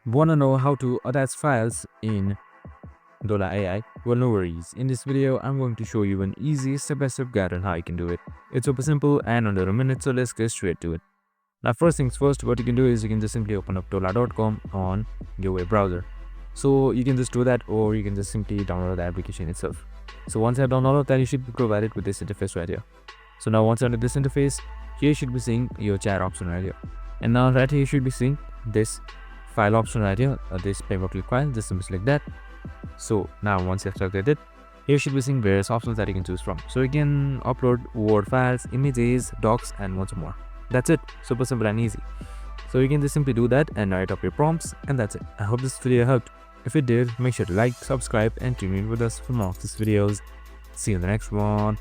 Want to know how to attach files in Dola AI? Well, no worries. In this video, I'm going to show you an easy step-by-step guide on how you can do it. It's super simple and under a minute, so let's get straight to it. Now, first things first, what you can do is you can just simply open up dola.com on your web browser. So you can just do that, or you can just simply download the application itself. So once I download that, you should be provided with this interface right here. So now once under this interface, here you should be seeing your chat option right here. And now right here you should be seeing this file option right here, this pay-per-click file, just simply select that. So now once you have selected it, here you should be seeing various options that you can choose from. So you can upload Word files, images, docs, and much more. That's it. Super simple and easy. So you can just simply do that and write up your prompts, and that's it. I hope this video helped. If it did, make sure to like, subscribe, and tune in with us for more of these videos. See you in the next one.